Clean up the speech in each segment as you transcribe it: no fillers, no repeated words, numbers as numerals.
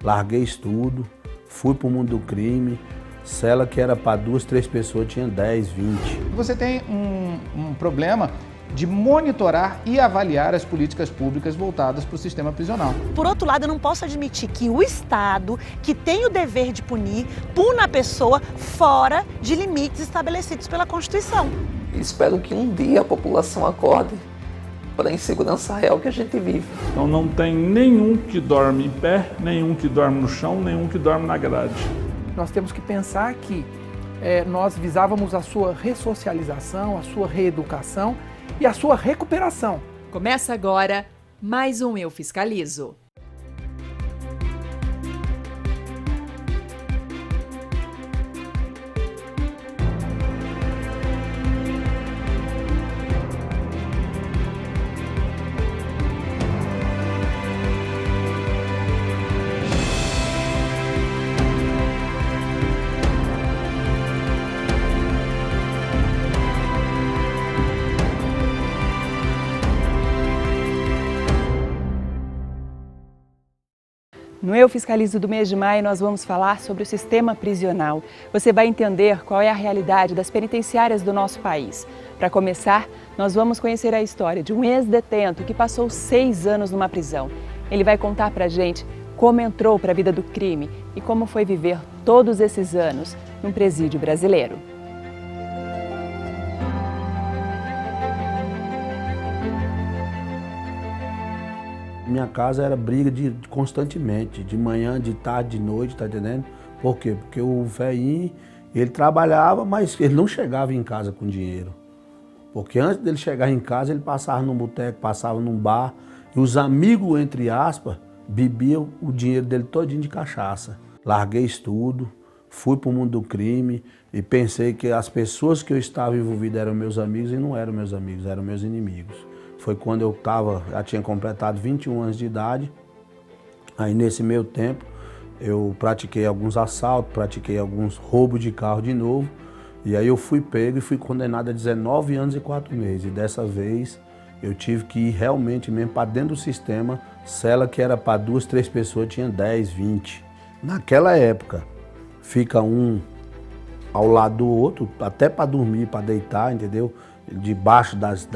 Larguei estudo, fui para o mundo do crime, cela que era para 2, 3 pessoas tinha 10, 20. Você tem um problema de monitorar e avaliar as políticas públicas voltadas para o sistema prisional. Por outro lado, eu não posso admitir que o Estado, que tem o dever de punir, puna a pessoa fora de limites estabelecidos pela Constituição. Espero que um dia a população acorde para a insegurança real que a gente vive. Então não tem nenhum que dorme em pé, nenhum que dorme no chão, nenhum que dorme na grade. Nós temos que pensar que nós visávamos a sua ressocialização, a sua reeducação e a sua recuperação. Começa agora mais um Eu Fiscalizo. No Eu Fiscalizo do mês de maio, nós vamos falar sobre o sistema prisional. Você vai entender qual é a realidade das penitenciárias do nosso país. Para começar, nós vamos conhecer a história de um ex-detento que passou 6 anos numa prisão. Ele vai contar pra gente como entrou para a vida do crime e como foi viver todos esses anos num presídio brasileiro. Minha casa era briga constantemente, de manhã, de tarde, de noite, tá entendendo? Por quê? Porque o velhinho, ele trabalhava, mas ele não chegava em casa com dinheiro. Porque antes dele chegar em casa, ele passava num boteco, passava num bar, e os amigos, entre aspas, bebiam o dinheiro dele todinho de cachaça. Larguei estudo, fui para o mundo do crime e pensei que as pessoas que eu estava envolvido eram meus amigos e não eram meus amigos, eram meus inimigos. Foi quando eu já tinha completado 21 anos de idade. Aí nesse meio tempo eu pratiquei alguns assaltos, pratiquei alguns roubos de carro de novo. E aí eu fui pego e fui condenado a 19 anos e 4 meses. E dessa vez eu tive que ir realmente mesmo para dentro do sistema. Cela que era para 2, 3 pessoas tinha 10, 20. Naquela época fica um ao lado do outro, até para dormir, para deitar, entendeu? Debaixo das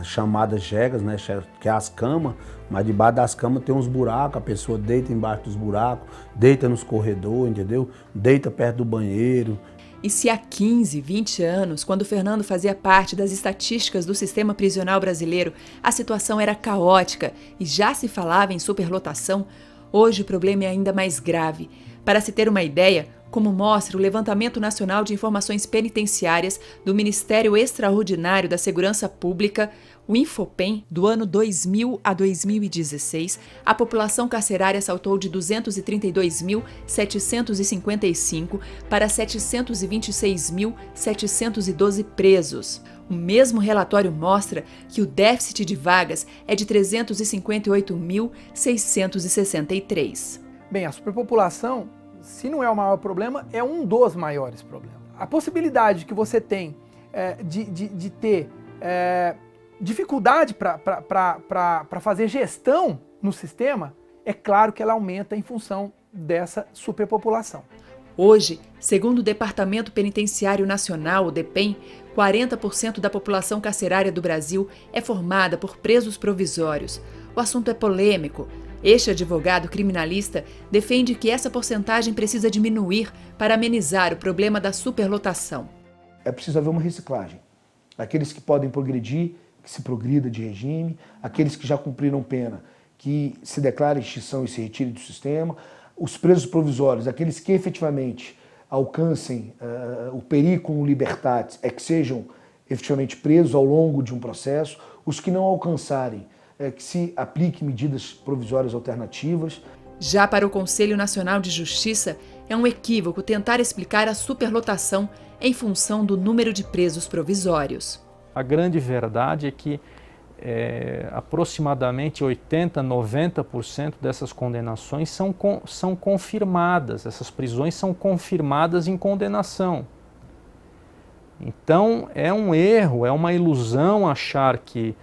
chamadas jegas, né, que é as camas, mas debaixo das camas tem uns buracos, a pessoa deita embaixo dos buracos, deita nos corredores, entendeu? Deita perto do banheiro. E se há 15, 20 anos, quando o Fernando fazia parte das estatísticas do sistema prisional brasileiro, a situação era caótica e já se falava em superlotação, hoje o problema é ainda mais grave. Para se ter uma ideia, como mostra o Levantamento Nacional de Informações Penitenciárias do Ministério Extraordinário da Segurança Pública, o Infopem, do ano 2000 a 2016, a população carcerária saltou de 232.755 para 726.712 presos. O mesmo relatório mostra que o déficit de vagas é de 358.663. Bem, a superpopulação, se não é o maior problema, é um dos maiores problemas. A possibilidade que você tem de ter dificuldade para fazer gestão no sistema, é claro que ela aumenta em função dessa superpopulação. Hoje, segundo o Departamento Penitenciário Nacional, o DEPEN, 40% da população carcerária do Brasil é formada por presos provisórios. O assunto é polêmico. Este advogado criminalista defende que essa porcentagem precisa diminuir para amenizar o problema da superlotação. É preciso haver uma reciclagem. Aqueles que podem progredir, que se progrida de regime, aqueles que já cumpriram pena, que se declarem extinção e se retirem do sistema, os presos provisórios, aqueles que efetivamente alcancem o periculum libertatis, que sejam efetivamente presos ao longo de um processo, os que não alcançarem, que se apliquem medidas provisórias alternativas. Já para o Conselho Nacional de Justiça, é um equívoco tentar explicar a superlotação em função do número de presos provisórios. A grande verdade é que aproximadamente 80%, 90% dessas condenações são confirmadas, essas prisões são confirmadas em condenação. Então é um erro, é uma ilusão achar que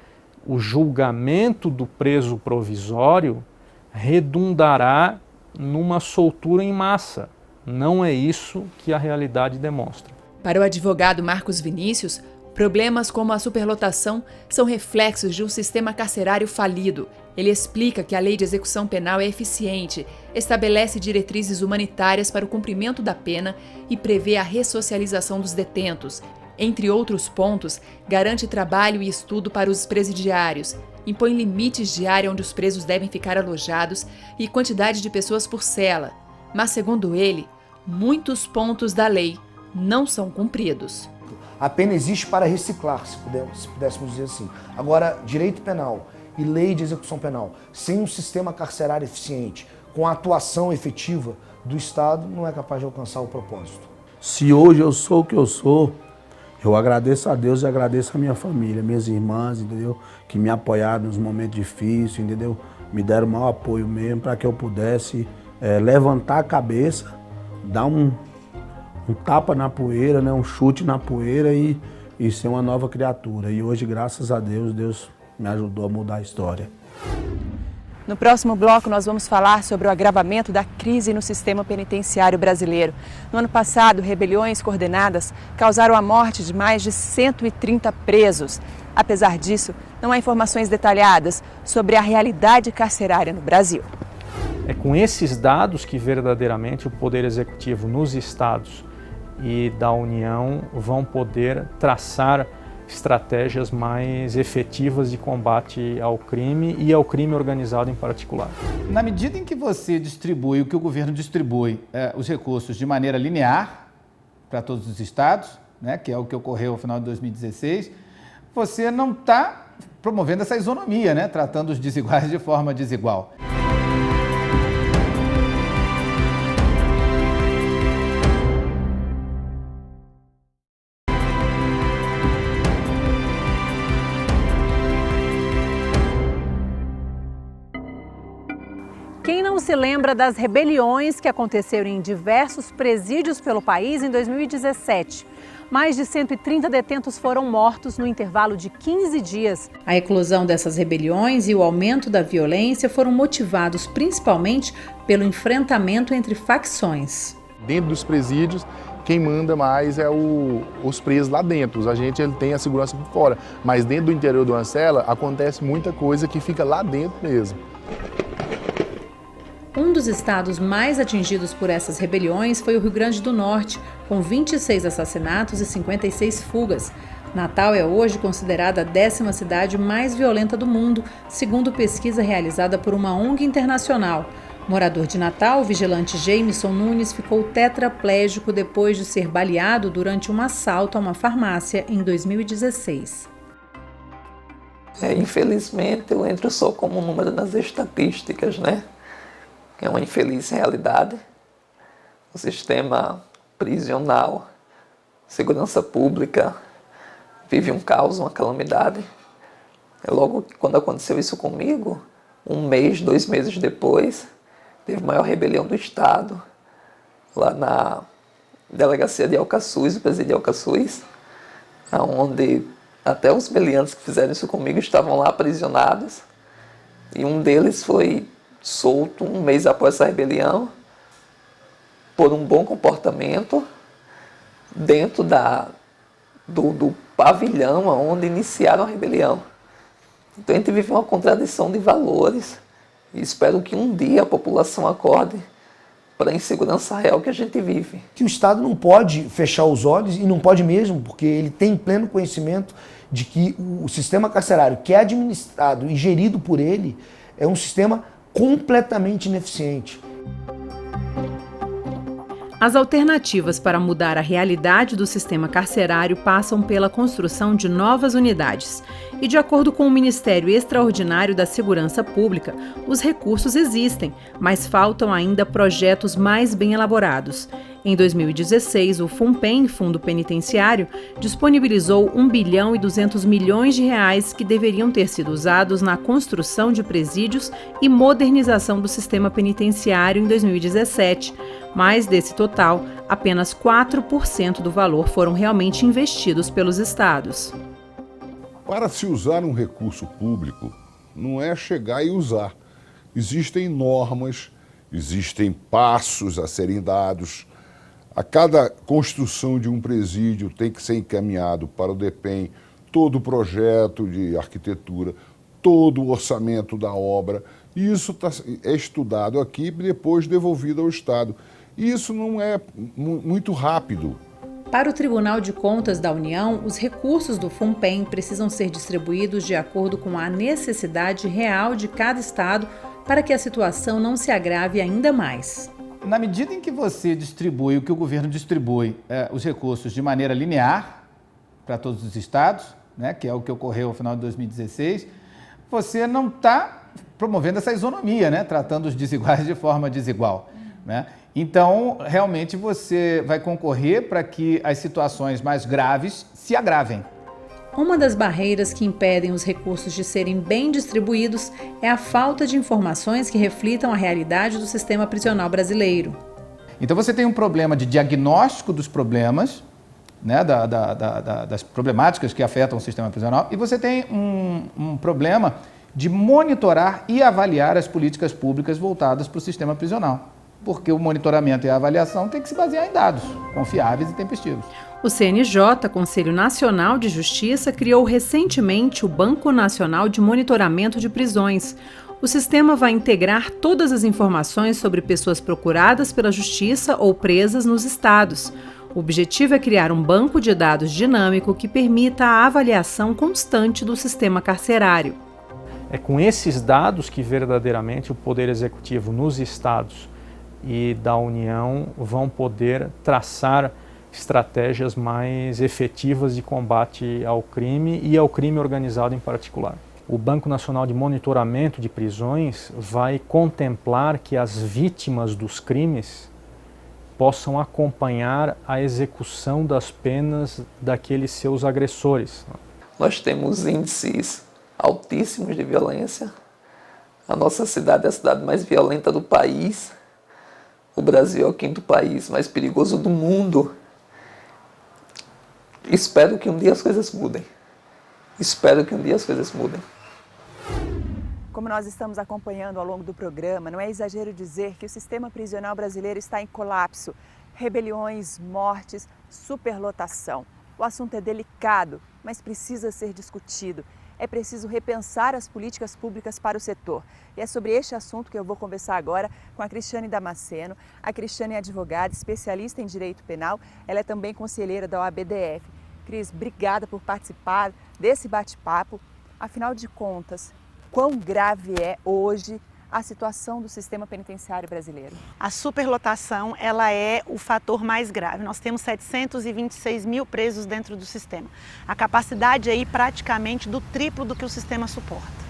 o julgamento do preso provisório redundará numa soltura em massa. Não é isso que a realidade demonstra. Para o advogado Marcos Vinícius, problemas como a superlotação são reflexos de um sistema carcerário falido. Ele explica que a lei de execução penal é eficiente, estabelece diretrizes humanitárias para o cumprimento da pena e prevê a ressocialização dos detentos. Entre outros pontos, garante trabalho e estudo para os presidiários, impõe limites de área onde os presos devem ficar alojados e quantidade de pessoas por cela. Mas, segundo ele, muitos pontos da lei não são cumpridos. A pena existe para reciclar, se pudéssemos dizer assim. Agora, direito penal e lei de execução penal, sem um sistema carcerário eficiente, com a atuação efetiva do Estado, não é capaz de alcançar o propósito. Se hoje eu sou o que eu sou, eu agradeço a Deus e agradeço a minha família, minhas irmãs, entendeu? Que me apoiaram nos momentos difíceis, entendeu? Me deram o maior apoio mesmo para que eu pudesse levantar a cabeça, dar um tapa na poeira, né? Um chute na poeira e ser uma nova criatura. E hoje, graças a Deus, Deus me ajudou a mudar a história. No próximo bloco, nós vamos falar sobre o agravamento da crise no sistema penitenciário brasileiro. No ano passado, rebeliões coordenadas causaram a morte de mais de 130 presos. Apesar disso, não há informações detalhadas sobre a realidade carcerária no Brasil. É com esses dados que verdadeiramente o Poder Executivo nos estados e da União vão poder traçar estratégias mais efetivas de combate ao crime e ao crime organizado em particular. Na medida em que você distribui, o que o governo distribui, os recursos de maneira linear para todos os estados, né, que é o que ocorreu no final de 2016, você não está promovendo essa isonomia, né, tratando os desiguais de forma desigual. Quem não se lembra das rebeliões que aconteceram em diversos presídios pelo país em 2017? Mais de 130 detentos foram mortos no intervalo de 15 dias. A eclosão dessas rebeliões e o aumento da violência foram motivados principalmente pelo enfrentamento entre facções. Dentro dos presídios, quem manda mais é os presos lá dentro. Os agentes ele tem a segurança por fora, mas dentro do interior de uma cela acontece muita coisa que fica lá dentro mesmo. Um dos estados mais atingidos por essas rebeliões foi o Rio Grande do Norte, com 26 assassinatos e 56 fugas. Natal é hoje considerada a 10ª cidade mais violenta do mundo, segundo pesquisa realizada por uma ONG internacional. Morador de Natal, o vigilante Jameson Nunes ficou tetraplégico depois de ser baleado durante um assalto a uma farmácia em 2016. Infelizmente, eu entro só como um número nas estatísticas, né? É uma infeliz realidade. O sistema prisional, segurança pública, vive um caos, uma calamidade. Logo quando aconteceu isso comigo, 1 mês, 2 meses depois, teve a maior rebelião do Estado, lá na delegacia de Alcaçuz, o presídio de Alcaçuz, onde até os meliantes que fizeram isso comigo estavam lá aprisionados, e um deles foi solto 1 mês após essa rebelião, por um bom comportamento, dentro do pavilhão onde iniciaram a rebelião. Então a gente vive uma contradição de valores e espero que um dia a população acorde para a insegurança real que a gente vive. Que o Estado não pode fechar os olhos, e não pode mesmo, porque ele tem pleno conhecimento de que o sistema carcerário, que é administrado e gerido por ele, é um sistema completamente ineficiente. As alternativas para mudar a realidade do sistema carcerário passam pela construção de novas unidades. E, de acordo com o Ministério Extraordinário da Segurança Pública, os recursos existem, mas faltam ainda projetos mais bem elaborados. Em 2016, o FUNPEN, Fundo Penitenciário, disponibilizou R$ 1,2 bilhão que deveriam ter sido usados na construção de presídios e modernização do sistema penitenciário em 2017. Mas desse total, apenas 4% do valor foram realmente investidos pelos estados. Para se usar um recurso público, não é chegar e usar. Existem normas, existem passos a serem dados. A cada construção de um presídio tem que ser encaminhado para o DEPEN todo o projeto de arquitetura, todo o orçamento da obra. E isso é estudado aqui e depois devolvido ao Estado. E isso não é muito rápido. Para o Tribunal de Contas da União, os recursos do FUNPEN precisam ser distribuídos de acordo com a necessidade real de cada estado para que a situação não se agrave ainda mais. Na medida em que você distribui o que o governo distribui, os recursos de maneira linear para todos os estados, né, que é o que ocorreu no final de 2016, você não está promovendo essa isonomia, né, tratando os desiguais de forma desigual, né? Então, realmente, você vai concorrer para que as situações mais graves se agravem. Uma das barreiras que impedem os recursos de serem bem distribuídos é a falta de informações que reflitam a realidade do sistema prisional brasileiro. Então, você tem um problema de diagnóstico dos problemas, né, das problemáticas que afetam o sistema prisional, e você tem um problema de monitorar e avaliar as políticas públicas voltadas para o sistema prisional. Porque o monitoramento e a avaliação tem que se basear em dados confiáveis e tempestivos. O CNJ, Conselho Nacional de Justiça, criou recentemente o Banco Nacional de Monitoramento de Prisões. O sistema vai integrar todas as informações sobre pessoas procuradas pela Justiça ou presas nos estados. O objetivo é criar um banco de dados dinâmico que permita a avaliação constante do sistema carcerário. É com esses dados que verdadeiramente o Poder Executivo nos estados e da União vão poder traçar estratégias mais efetivas de combate ao crime e ao crime organizado em particular. O Banco Nacional de Monitoramento de Prisões vai contemplar que as vítimas dos crimes possam acompanhar a execução das penas daqueles seus agressores. Nós temos índices altíssimos de violência. A nossa cidade é a cidade mais violenta do país. O Brasil é o 5º país mais perigoso do mundo. Espero que um dia as coisas mudem. Espero que um dia as coisas mudem. Como nós estamos acompanhando ao longo do programa, não é exagero dizer que o sistema prisional brasileiro está em colapso. Rebeliões, mortes, superlotação. O assunto é delicado, mas precisa ser discutido. É preciso repensar as políticas públicas para o setor. E é sobre este assunto que eu vou conversar agora com a Cristiane Damasceno. A Cristiane é advogada, especialista em direito penal. Ela é também conselheira da OABDF. Cris, obrigada por participar desse bate-papo. Afinal de contas, quão grave é hoje a situação do sistema penitenciário brasileiro? A superlotação, ela é o fator mais grave. Nós temos 726 mil presos dentro do sistema. A capacidade aí praticamente do triplo do que o sistema suporta.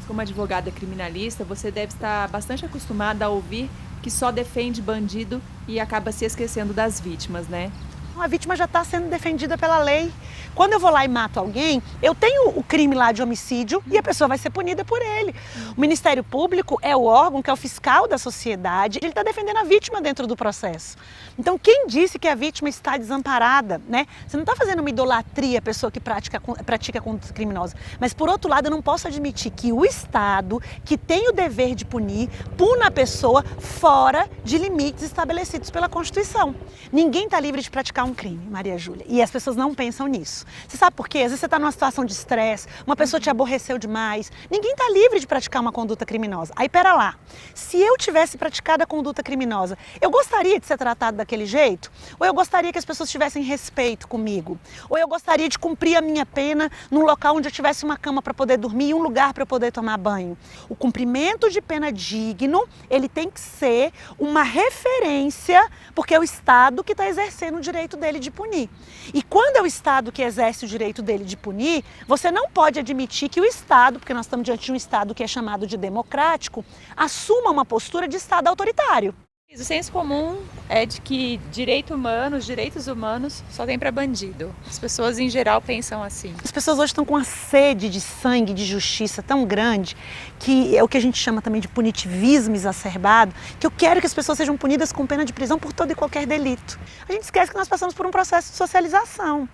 Como advogada criminalista, você deve estar bastante acostumada a ouvir que só defende bandido e acaba se esquecendo das vítimas, né? A vítima já está sendo defendida pela lei. Quando eu vou lá e mato alguém, eu tenho o crime lá de homicídio e a pessoa vai ser punida por ele. O Ministério Público é o órgão que é o fiscal da sociedade, ele está defendendo a vítima dentro do processo. Então, quem disse que a vítima está desamparada, né? Você não está fazendo uma idolatria à pessoa que pratica conduta criminosa. Mas, por outro lado, eu não posso admitir que o Estado, que tem o dever de punir, puna a pessoa fora de limites estabelecidos pela Constituição. Ninguém está livre de praticar um crime, Maria Júlia, e as pessoas não pensam nisso. Você sabe por quê? Às vezes você está numa situação de estresse, uma pessoa te aborreceu demais, ninguém está livre de praticar uma conduta criminosa. Aí, pera lá, se eu tivesse praticado a conduta criminosa, eu gostaria de ser tratado daquele jeito? Ou eu gostaria que as pessoas tivessem respeito comigo? Ou eu gostaria de cumprir a minha pena num local onde eu tivesse uma cama para poder dormir e um lugar para eu poder tomar banho? O cumprimento de pena digno, ele tem que ser uma referência, porque é o Estado que está exercendo o direito dele de punir. E quando é o Estado que exerce o direito dele de punir, você não pode admitir que o Estado, porque nós estamos diante de um Estado que é chamado de democrático, assuma uma postura de Estado autoritário. O senso comum é de que direitos humanos só tem para bandido. As pessoas em geral pensam assim. As pessoas hoje estão com uma sede de sangue, de justiça tão grande, que é o que a gente chama também de punitivismo exacerbado, que eu quero que as pessoas sejam punidas com pena de prisão por todo e qualquer delito. A gente esquece que nós passamos por um processo de socialização.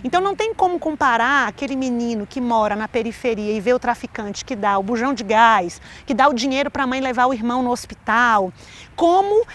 Então não tem como comparar aquele menino que mora na periferia e vê o traficante que dá o bujão de gás, que dá o dinheiro para a mãe levar o irmão no hospital, como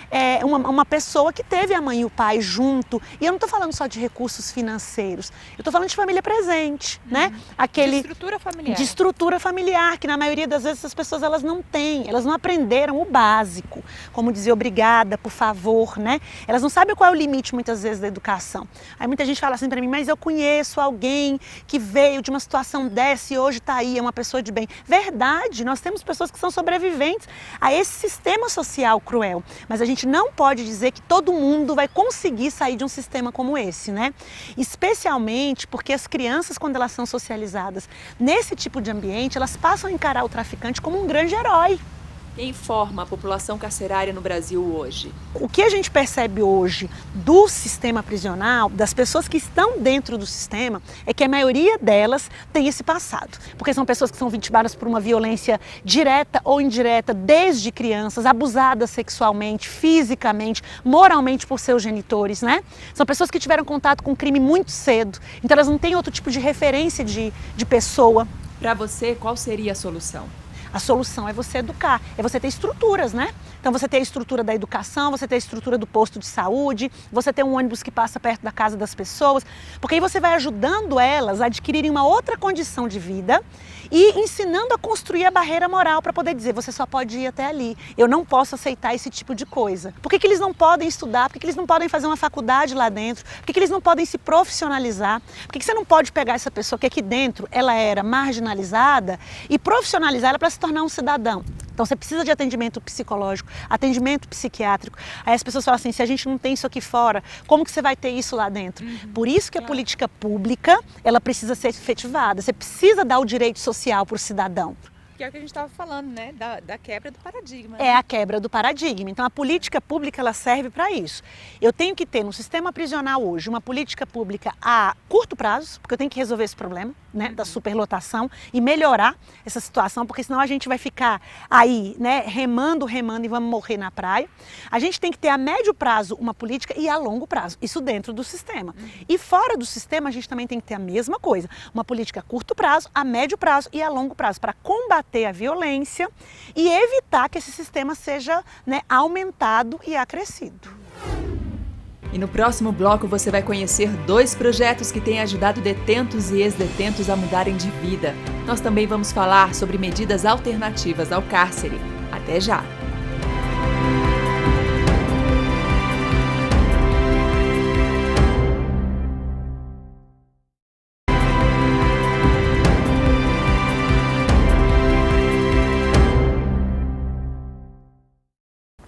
uma pessoa que teve a mãe e o pai junto. E eu não estou falando só de recursos financeiros, eu estou falando de família presente, né? De estrutura familiar. De estrutura familiar, que na maioria das vezes as pessoas elas não têm, elas não aprenderam o básico, como dizer obrigada, por favor, né? Elas não sabem qual é o limite muitas vezes da educação. Aí muita gente fala assim para mim, mas eu conheço alguém que veio de uma situação dessa e hoje está aí, é uma pessoa de bem. Verdade, nós temos pessoas que são sobreviventes a esse sistema social cruel, mas a gente não pode dizer que todo mundo vai conseguir sair de um sistema como esse, né? Especialmente porque as crianças, quando elas são socializadas nesse tipo de ambiente, elas passam a encarar o traficante como um grande herói. Quem forma a população carcerária no Brasil hoje? O que a gente percebe hoje do sistema prisional, das pessoas que estão dentro do sistema, é que a maioria delas tem esse passado. Porque são pessoas que são vitimadas por uma violência direta ou indireta desde crianças, abusadas sexualmente, fisicamente, moralmente por seus genitores, né? São pessoas que tiveram contato com o crime muito cedo, então elas não têm outro tipo de referência de pessoa. Para você, qual seria a solução? A solução é você educar, é você ter estruturas, né? Então você ter a estrutura da educação, você ter a estrutura do posto de saúde, você ter um ônibus que passa perto da casa das pessoas, porque aí você vai ajudando elas a adquirirem uma outra condição de vida e ensinando a construir a barreira moral para poder dizer, você só pode ir até ali, eu não posso aceitar esse tipo de coisa. Por que eles não podem estudar? Por que eles não podem fazer uma faculdade lá dentro? Por que eles não podem se profissionalizar? Por que você não pode pegar essa pessoa que aqui dentro ela era marginalizada e profissionalizar ela para se tornar um cidadão? Então você precisa de atendimento psicológico, atendimento psiquiátrico. Aí as pessoas falam assim, se a gente não tem isso aqui fora, como que você vai ter isso lá dentro? Por isso que a política pública, ela precisa ser efetivada. Você precisa dar o direito social para o cidadão. Que é o que a gente estava falando, né? Da quebra do paradigma. É a quebra do paradigma. Então a política pública ela serve para isso. Eu tenho que ter no sistema prisional hoje uma política pública a curto prazo, porque eu tenho que resolver esse problema, né, da superlotação e melhorar essa situação, porque senão a gente vai ficar aí, né, remando e vamos morrer na praia. A gente tem que ter a médio prazo uma política e a longo prazo, isso dentro do sistema. E fora do sistema a gente também tem que ter a mesma coisa, uma política a curto prazo, a médio prazo e a longo prazo, para combater a violência e evitar que esse sistema seja, né, aumentado e acrescido. E no próximo bloco você vai conhecer 2 projetos que têm ajudado detentos e ex-detentos a mudarem de vida. Nós também vamos falar sobre medidas alternativas ao cárcere. Até já!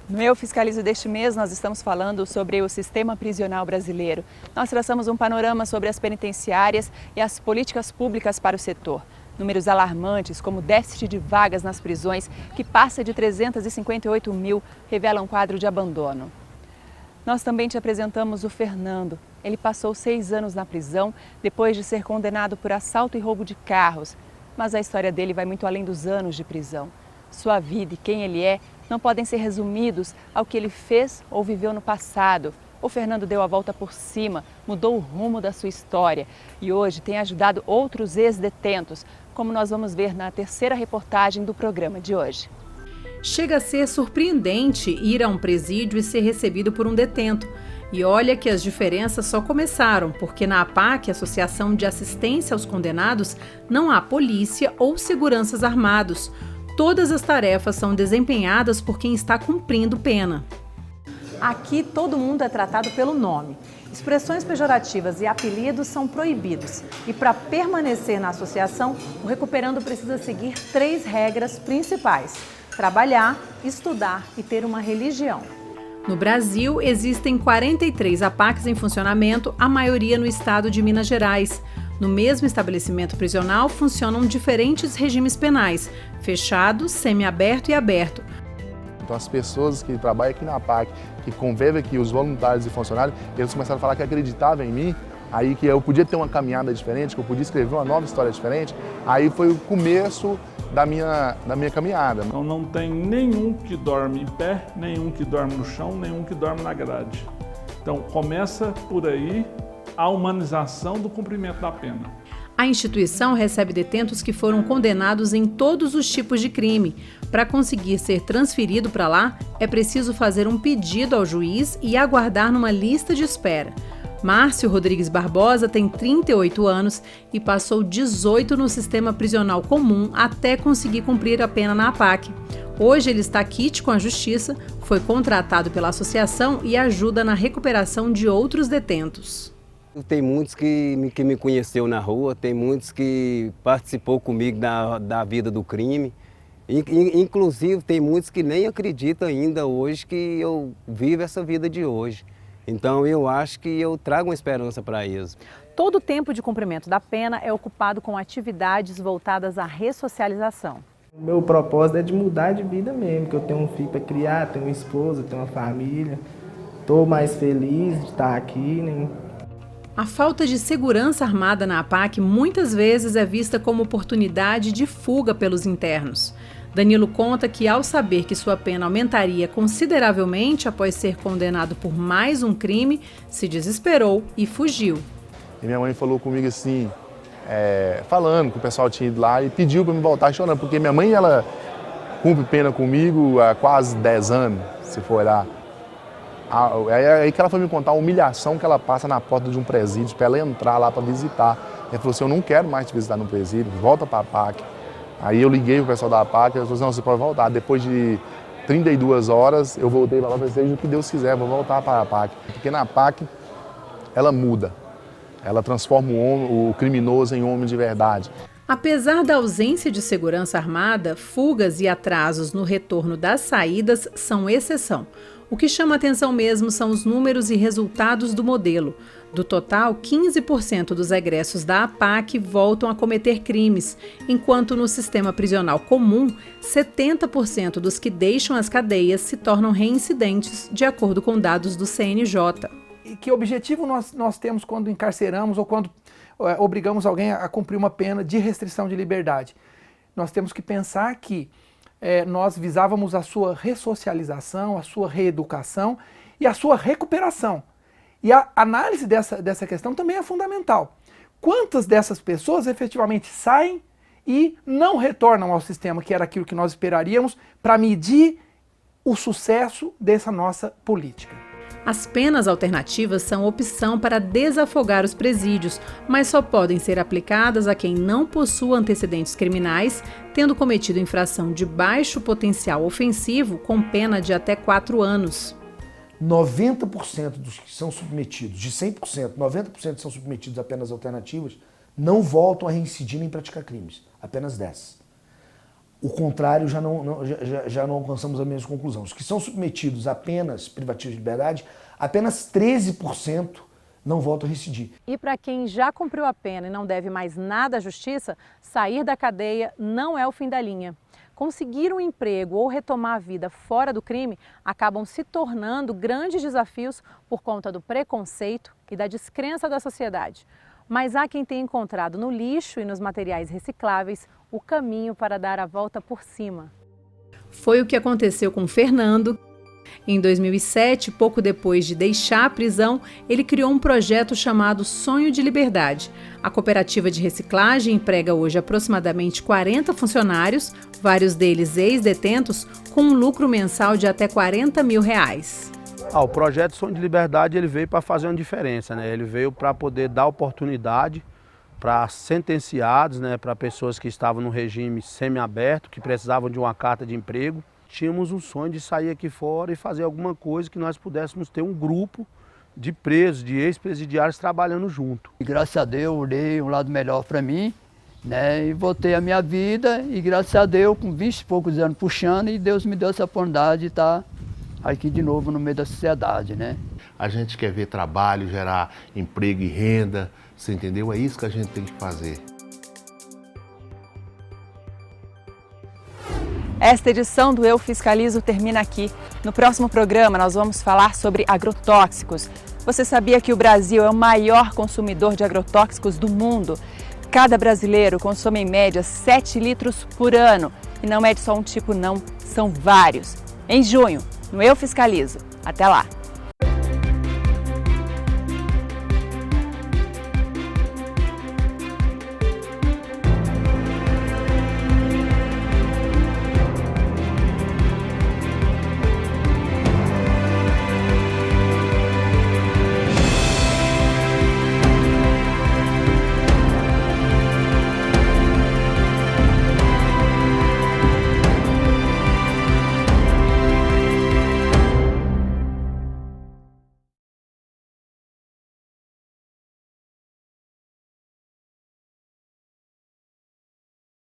No Eu Fiscalizo deste mês, nós estamos falando sobre o sistema prisional brasileiro. Nós traçamos um panorama sobre as penitenciárias e as políticas públicas para o setor. Números alarmantes, como o déficit de vagas nas prisões, que passa de 358 mil, revelam um quadro de abandono. Nós também te apresentamos o Fernando. Ele passou 6 anos na prisão depois de ser condenado por assalto e roubo de carros. Mas a história dele vai muito além dos anos de prisão. Sua vida e quem ele é não podem ser resumidos ao que ele fez ou viveu no passado. O Fernando deu a volta por cima, mudou o rumo da sua história e hoje tem ajudado outros ex-detentos, como nós vamos ver na terceira reportagem do programa de hoje. Chega a ser surpreendente ir a um presídio e ser recebido por um detento. E olha que as diferenças só começaram, porque na APAC, Associação de Assistência aos Condenados, não há polícia ou seguranças armados. Todas as tarefas são desempenhadas por quem está cumprindo pena. Aqui todo mundo é tratado pelo nome. Expressões pejorativas e apelidos são proibidos. E para permanecer na associação, o recuperando precisa seguir 3 regras principais: trabalhar, estudar e ter uma religião. No Brasil, existem 43 APACs em funcionamento, a maioria no estado de Minas Gerais. No mesmo estabelecimento prisional funcionam diferentes regimes penais, fechado, semiaberto e aberto. Então as pessoas que trabalham aqui na PAC, que convivem aqui, os voluntários e funcionários, eles começaram a falar que acreditavam em mim, aí que eu podia ter uma caminhada diferente, que eu podia escrever uma nova história diferente. Aí foi o começo da minha caminhada. Então não tem nenhum que dorme em pé, nenhum que dorme no chão, nenhum que dorme na grade. Então começa por aí a humanização do cumprimento da pena. A instituição recebe detentos que foram condenados em todos os tipos de crime. Para conseguir ser transferido para lá, é preciso fazer um pedido ao juiz e aguardar numa lista de espera. Márcio Rodrigues Barbosa tem 38 anos e passou 18 no sistema prisional comum até conseguir cumprir a pena na APAC. Hoje ele está quite com a justiça, foi contratado pela associação e ajuda na recuperação de outros detentos. Tem muitos que me conheceu na rua, tem muitos que participou comigo da vida do crime. Inclusive tem muitos que nem acreditam ainda hoje que eu vivo essa vida de hoje. Então eu acho que eu trago uma esperança para eles. Todo o tempo de cumprimento da pena é ocupado com atividades voltadas à ressocialização. O meu propósito é de mudar de vida mesmo, que eu tenho um filho para criar, tenho uma esposa, tenho uma família. Estou mais feliz de estar aqui, né? A falta de segurança armada na APAC muitas vezes é vista como oportunidade de fuga pelos internos. Danilo conta que, ao saber que sua pena aumentaria consideravelmente após ser condenado por mais um crime, se desesperou e fugiu. E minha mãe falou comigo assim, falando que o pessoal tinha ido lá e pediu para me voltar chorando, porque minha mãe ela cumpre pena comigo há quase 10 anos, se for lá. Aí que ela foi me contar a humilhação que ela passa na porta de um presídio para ela entrar lá para visitar. Ela falou assim, eu não quero mais te visitar no presídio, volta para a APAC. Aí eu liguei pro pessoal da APAC, ela falou assim, não, você pode voltar. Depois de 32 horas, eu voltei para lá e falei, seja o que Deus quiser, vou voltar para a APAC. Porque na APAC, ela muda. Ela transforma o criminoso em homem de verdade. Apesar da ausência de segurança armada, fugas e atrasos no retorno das saídas são exceção. O que chama atenção mesmo são os números e resultados do modelo. Do total, 15% dos egressos da APAC voltam a cometer crimes, enquanto no sistema prisional comum, 70% dos que deixam as cadeias se tornam reincidentes, de acordo com dados do CNJ. E que objetivo nós temos quando encarceramos ou quando obrigamos alguém a cumprir uma pena de restrição de liberdade? Nós temos que pensar que nós visávamos a sua ressocialização, a sua reeducação e a sua recuperação. E a análise dessa questão também é fundamental. Quantas dessas pessoas efetivamente saem e não retornam ao sistema, que era aquilo que nós esperaríamos, para medir o sucesso dessa nossa política? As penas alternativas são opção para desafogar os presídios, mas só podem ser aplicadas a quem não possua antecedentes criminais, tendo cometido infração de baixo potencial ofensivo com pena de até 4 anos. 90% dos que são submetidos, de 100%, 90% são submetidos a penas alternativas, não voltam a reincidir nem praticar crimes, apenas 10%. O contrário, já não alcançamos a mesma conclusão. Os que são submetidos a apenas privativas de liberdade, apenas 13% não voltam a reincidir. E para quem já cumpriu a pena e não deve mais nada à justiça, sair da cadeia não é o fim da linha. Conseguir um emprego ou retomar a vida fora do crime acabam se tornando grandes desafios por conta do preconceito e da descrença da sociedade. Mas há quem tenha encontrado no lixo e nos materiais recicláveis o caminho para dar a volta por cima. Foi o que aconteceu com Fernando. Em 2007, pouco depois de deixar a prisão, ele criou um projeto chamado Sonho de Liberdade. A cooperativa de reciclagem emprega hoje aproximadamente 40 funcionários, vários deles ex-detentos, com um lucro mensal de até R$40 mil. O projeto Sonho de Liberdade ele veio para fazer uma diferença, né? Ele veio para poder dar oportunidade para sentenciados, né? Para pessoas que estavam no regime semiaberto, que precisavam de uma carta de emprego. Tínhamos um sonho de sair aqui fora e fazer alguma coisa que nós pudéssemos ter um grupo de presos, de ex-presidiários trabalhando junto. E graças a Deus eu olhei um lado melhor para mim, né? E voltei a minha vida e graças a Deus com 20 e poucos anos puxando e Deus me deu essa oportunidade de estar aqui de novo no meio da sociedade, né? A gente quer ver trabalho, gerar emprego e renda, você entendeu? É isso que a gente tem que fazer. Esta edição do Eu Fiscalizo termina aqui. No próximo programa nós vamos falar sobre agrotóxicos. Você sabia que o Brasil é o maior consumidor de agrotóxicos do mundo? Cada brasileiro consome em média 7 litros por ano. E não é de só um tipo não, são vários. Em junho, no Eu Fiscalizo. Até lá!